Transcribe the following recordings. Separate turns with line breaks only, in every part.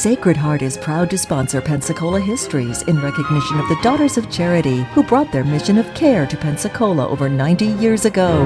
Sacred Heart is proud to sponsor Pensacola Histories in recognition of the Daughters of Charity who brought their mission of care to Pensacola over 90 years ago.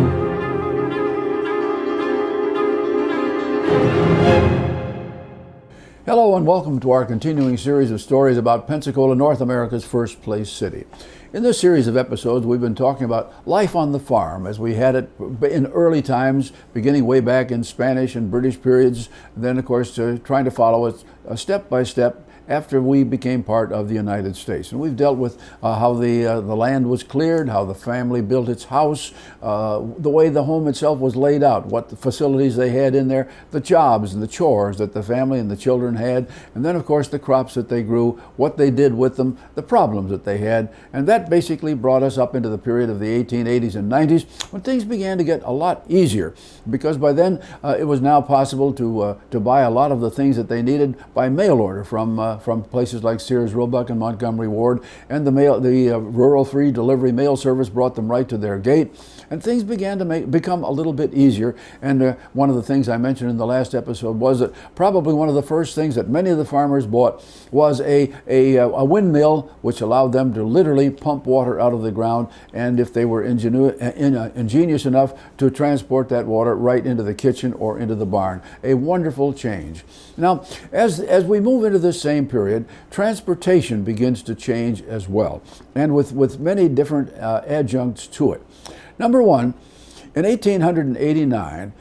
Hello and welcome to our continuing series of stories about Pensacola, North America's first place city. In this series of episodes, we've been talking about life on the farm as we had it in early times, beginning way back in Spanish and British periods, and then of course trying to follow it step by step after we became part of the United States. And we've dealt with how the land was cleared, how the family built its house, the way the home itself was laid out, what the facilities they had in there, the jobs and the chores that the family and the children had, and then of course the crops that they grew, what they did with them, the problems that they had. And that basically brought us up into the period of the 1880s and 90s when things began to get a lot easier, because by then it was now possible to buy a lot of the things that they needed by mail order from places like Sears, Roebuck, and Montgomery Ward, and the rural free delivery mail service brought them right to their gate, and things began to become a little bit easier. And one of the things I mentioned in the last episode was that probably one of the first things that many of the farmers bought was a windmill, which allowed them to literally pump water out of the ground, and if they were ingenious enough, to transport that water right into the kitchen or into the barn. A wonderful change. Now, as we move into this same period, transportation begins to change as well, and with many different adjuncts to it. Number one, in 1889,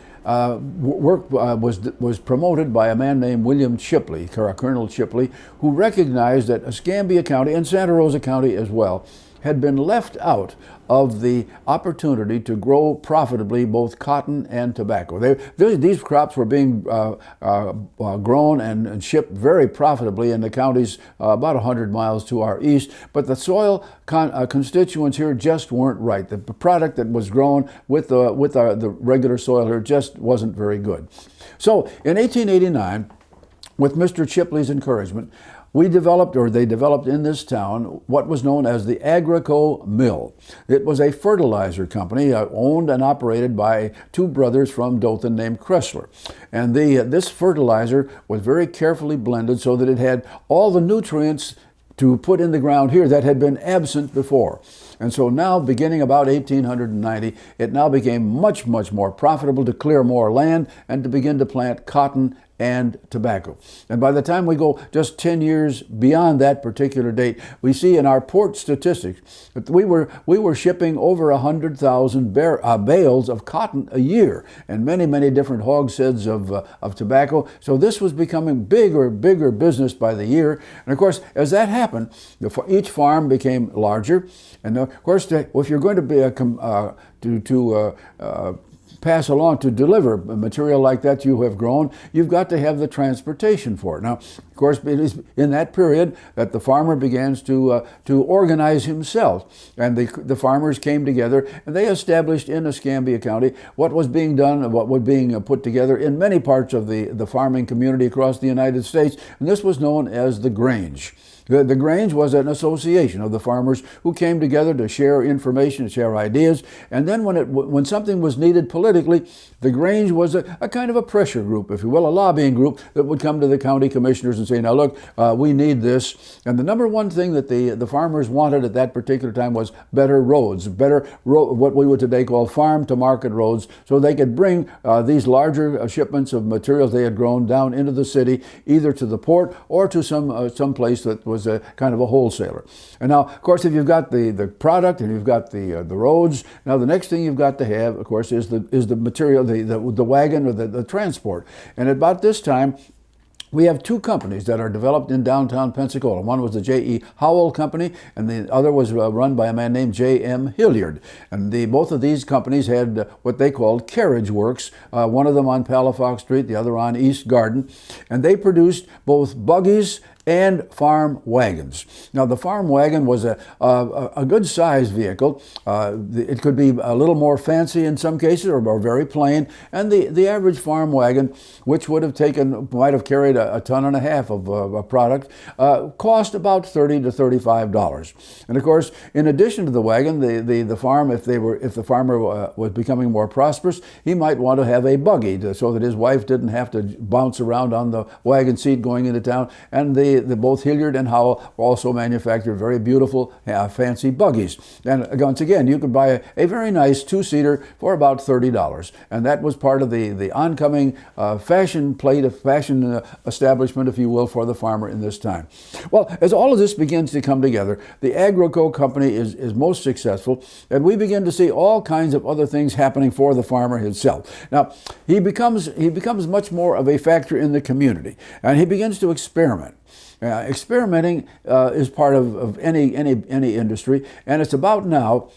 work was promoted by a man named William Chipley, Colonel Chipley, who recognized that Escambia County and Santa Rosa County as well had been left out of the opportunity to grow profitably both cotton and tobacco. These crops were being grown and shipped very profitably in the counties about 100 miles to our east, but the soil constituents here just weren't right. The product that was grown with the regular soil here just wasn't very good. So in 1889, with Mr. Chipley's encouragement, they developed in this town what was known as the Agrico Mill. It was a fertilizer company owned and operated by two brothers from Dothan named Kressler. And this fertilizer was very carefully blended so that it had all the nutrients to put in the ground here that had been absent before. And so now, beginning about 1890, it now became much, much more profitable to clear more land and to begin to plant cotton and tobacco. And by the time we go just 10 years beyond that particular date, we see in our port statistics that we were shipping over 100,000 bales of cotton a year, and many, many different hogsheads of tobacco. So this was becoming bigger business by the year. And of course, as that happened, each farm became larger. And of course, if you're going to be pass along to deliver material like that you have grown, you've got to have the transportation for it. Now, of course, it is in that period that the farmer begins to organize himself, and the farmers came together and they established in Escambia County what was being done, what was being put together in many parts of the farming community across the United States, and this was known as the Grange. The Grange was an association of the farmers who came together to share information, to share ideas, and then when something was needed politically, the Grange was a kind of a pressure group, if you will, a lobbying group that would come to the county commissioners and say, now look, we need this. And the number one thing that the farmers wanted at that particular time was better roads, what we would today call farm-to-market roads, so they could bring these larger shipments of materials they had grown down into the city, either to the port or to some place that was a kind of a wholesaler. And now, of course, if you've got the product and you've got the roads, now the next thing you've got to have, of course, is the material, the wagon or the transport. And at about this time, we have two companies that are developed in downtown Pensacola. One was the J.E. Howell Company, and the other was run by a man named J.M. Hilliard. And both of these companies had what they called carriage works, one of them on Palafox Street, the other on East Garden. And they produced both buggies and farm wagons. Now, the farm wagon was a good-sized vehicle. It could be a little more fancy in some cases, or very plain. And the average farm wagon, which might have carried a ton and a half of a product, cost about $30 to $35. And of course, in addition to the wagon, the farm, if the farmer was becoming more prosperous, he might want to have a buggy so that his wife didn't have to bounce around on the wagon seat going into town. And both Hilliard and Howell also manufactured very beautiful, fancy buggies. And once again, you could buy a very nice two-seater for about $30. And that was part of the oncoming fashion establishment, if you will, for the farmer in this time. Well, as all of this begins to come together, the Agrico company is most successful, and we begin to see all kinds of other things happening for the farmer himself. Now, he becomes much more of a factor in the community, and he begins to experiment. Experimenting is part of any industry, and it's about now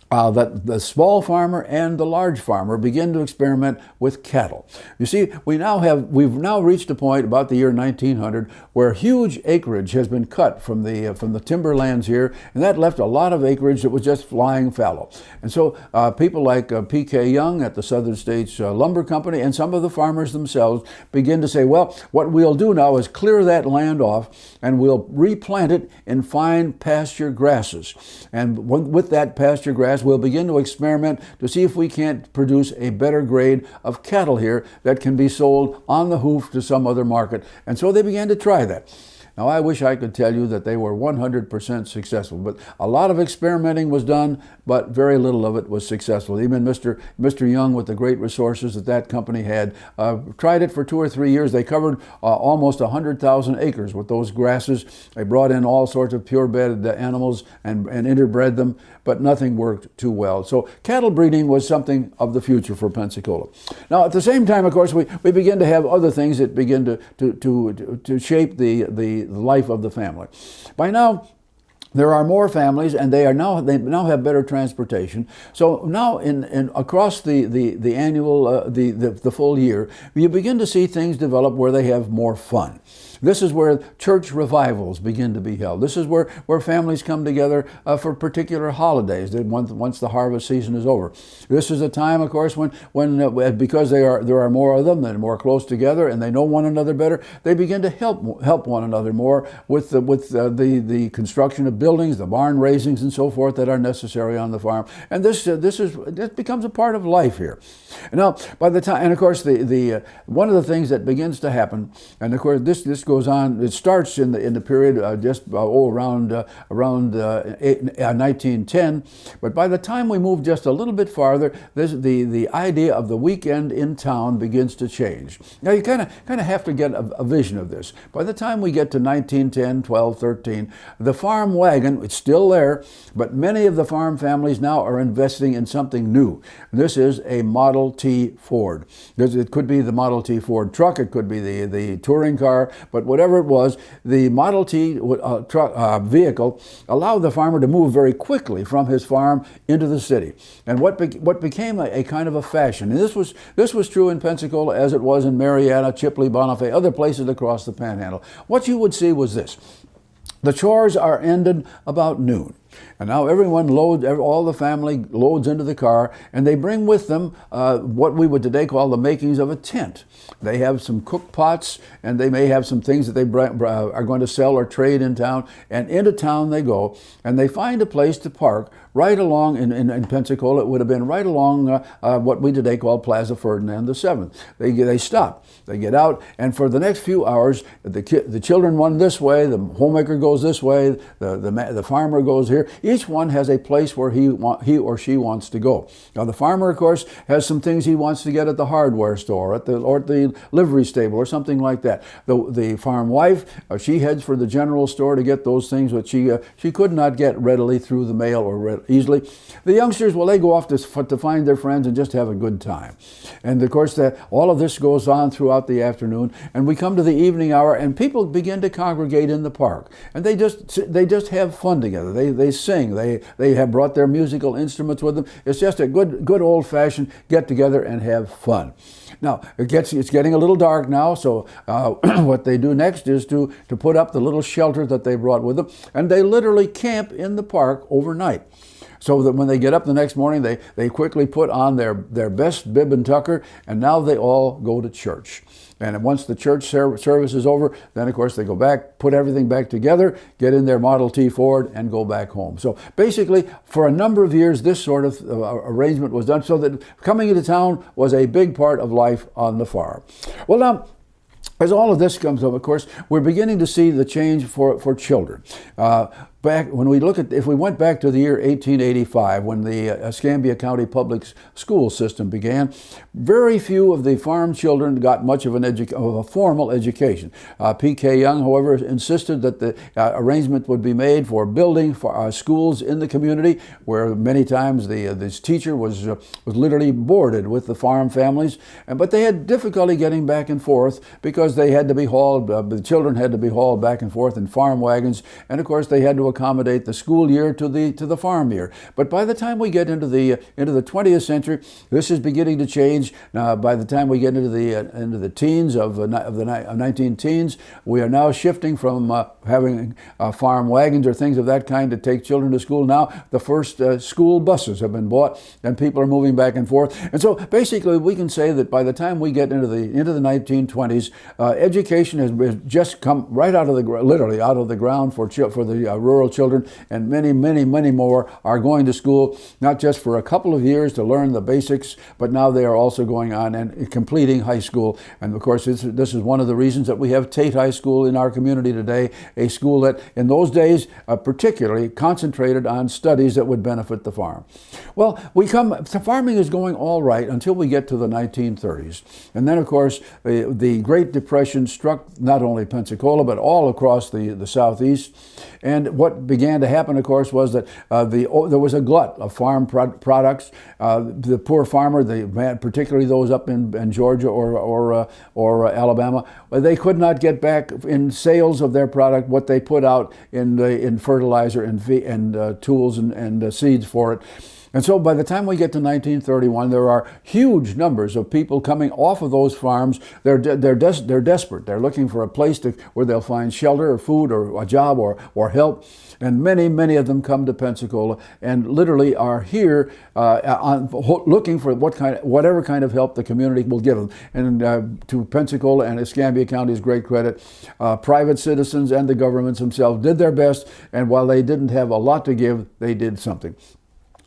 that the small farmer and the large farmer begin to experiment with cattle. You see, we've now reached a point about the year 1900 where huge acreage has been cut from the timberlands here, and that left a lot of acreage that was just flying fallow. And so people like P.K. Young at the Southern States Lumber Company and some of the farmers themselves begin to say, well, what we'll do now is clear that land off and we'll replant it in fine pasture grasses. And with that pasture grass, we'll begin to experiment to see if we can't produce a better grade of cattle here that can be sold on the hoof to some other market. And so they began to try that. Now, I wish I could tell you that they were 100% successful, but a lot of experimenting was done, but very little of it was successful. Even Mr. Young, with the great resources that company had, tried it for 2 or 3 years. They covered almost 100,000 acres with those grasses. They brought in all sorts of pure-bred animals and interbred them, but nothing worked too well. So cattle breeding was something of the future for Pensacola. Now, at the same time, of course, we begin to have other things that begin to shape the life of the family. By now, there are more families, and they now have better transportation. So now, across the annual the full year, you begin to see things develop where they have more fun. This is where church revivals begin to be held. This is where families come together for particular holidays once the harvest season is over. This is a time, of course, when because there are more of them, they're more close together, and they know one another better, they begin to help one another more with the construction of buildings, the barn raisings, and so forth that are necessary on the farm. And this becomes a part of life here. Now, by the time, and of course, the one of the things that begins to happen, and of course this goes on. It starts in the period around 1910, but by the time we move just a little bit farther, the idea of the weekend in town begins to change. Now you kind of have to get a vision of this. By the time we get to 1910, 12, 13, the farm wagon, it's still there, but many of the farm families now are investing in something new. This is a Model T Ford. It could be the Model T Ford truck, it could be the touring car, but whatever it was, the Model T vehicle allowed the farmer to move very quickly from his farm into the city. And what became a kind of a fashion, and this was true in Pensacola as it was in Marietta, Chipley, Bonifay, other places across the Panhandle. What you would see was this. The chores are ended about noon. And now everyone all the family loads into the car, and they bring with them what we would today call the makings of a tent. They have some cook pots, and they may have some things that they are going to sell or trade in town. And into town they go, and they find a place to park right along, in Pensacola, it would have been right along what we today call Plaza Ferdinand VII. They stop, they get out, and for the next few hours, the children run this way, the homemaker goes this way, the farmer goes here. Each one has a place where he or she wants to go. Now the farmer, of course, has some things he wants to get at the hardware store, or at the livery stable, or something like that. The farm wife, she heads for the general store to get those things which she could not get readily through the mail or easily. The youngsters, well, they go off to find their friends and just have a good time. And of course, all of this goes on throughout the afternoon, and we come to the evening hour, and people begin to congregate in the park, and they just have fun together. they sing. They have brought their musical instruments with them. It's just a good old-fashioned get-together and have fun. Now, it's getting a little dark now, so what they do next is to put up the little shelter that they brought with them, and they literally camp in the park overnight. So that when they get up the next morning, they quickly put on their best bib and tucker, and now they all go to church. And once the church service is over, then of course they go back, put everything back together, get in their Model T Ford, and go back home. So basically, for a number of years, this sort of arrangement was done, so that coming into town was a big part of life on the farm. Well, now, as all of this comes up, of course, we're beginning to see the change for children. If we went back to the year 1885, when the Escambia County Public School System began, very few of the farm children got much of a formal education. P.K. Young, however, insisted that the arrangement would be made for building for schools in the community, where many times this teacher was literally boarded with the farm families, but they had difficulty getting back and forth because they had to be hauled. The children had to be hauled back and forth in farm wagons, and of course they had to accommodate the school year to the farm year. But by the time we get into the 20th century, this is beginning to change. Now, by the time we get into the teens of the 19-teens, we are now shifting from having farm wagons or things of that kind to take children to school. Now the first school buses have been bought, and people are moving back and forth. And so basically, we can say that by the time we get into the 1920s, education has just come right literally out of the ground for the rural children, and many more are going to school, not just for a couple of years to learn the basics, but now they are also going on and completing high school. And of course, this is one of the reasons that we have Tate High School in our community today, a school that in those days particularly concentrated on studies that would benefit the farm. Well, farming is going all right until we get to the 1930s. And then, of course, the Great Depression struck not only Pensacola, but all across the Southeast. And what began to happen, of course, was that there was a glut of farm products. The poor farmer, particularly those up in Georgia or Alabama, they could not get back in sales of their product what they put out in fertilizer and tools and seeds for it. And so by the time we get to 1931, there are huge numbers of people coming off of those farms. They're desperate. They're looking for a place where they'll find shelter or food or a job or help. And many of them come to Pensacola and literally are here looking for whatever kind of help the community will give them. And to Pensacola and Escambia County's great credit, private citizens and the governments themselves did their best. And while they didn't have a lot to give, they did something.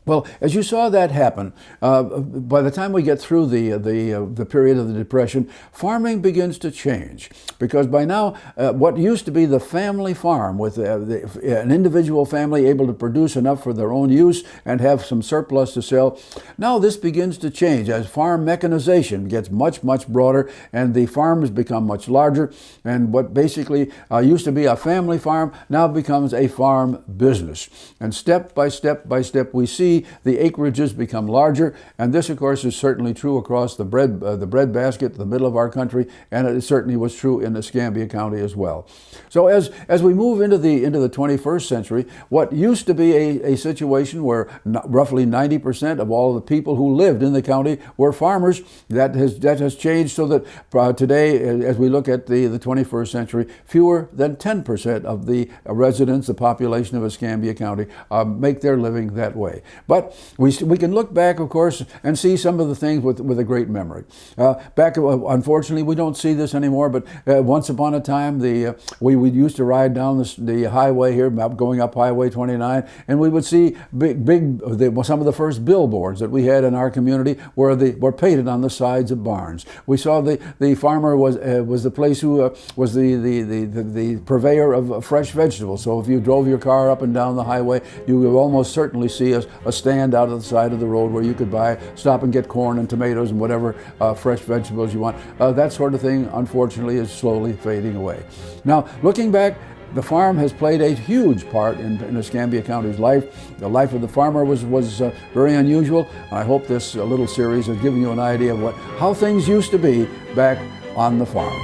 Well, as you saw that happen, by the time we get through the period of the Depression, farming begins to change, because by now what used to be the family farm with an individual family able to produce enough for their own use and have some surplus to sell, now this begins to change as farm mechanization gets much broader and the farms become much larger, and what basically used to be a family farm now becomes a farm business. And step by step we see the acreages become larger, and this of course is certainly true across the bread basket, the middle of our country, and it certainly was true in Escambia County as well. So as we move into the 21st century, what used to be a situation where roughly 90% of all the people who lived in the county were farmers, that has changed so that today, as we look at the 21st century, fewer than 10% of the residents, the population of Escambia County, make their living that way. But we can look back, of course, and see some of the things with a great memory. Unfortunately, we don't see this anymore, but once upon a time, we used to ride down the highway here, going up Highway 29, and we would see some of the first billboards that we had in our community were painted on the sides of barns. We saw the farmer was the place who was the purveyor of fresh vegetables. So if you drove your car up and down the highway, you would almost certainly see a stand out of the side of the road where you could stop and get corn and tomatoes and whatever fresh vegetables you want. That sort of thing, unfortunately, is slowly fading away. Now, looking back, the farm has played a huge part in Escambia County's life. The life of the farmer was very unusual. I hope this little series has given you an idea of how things used to be back on the farm.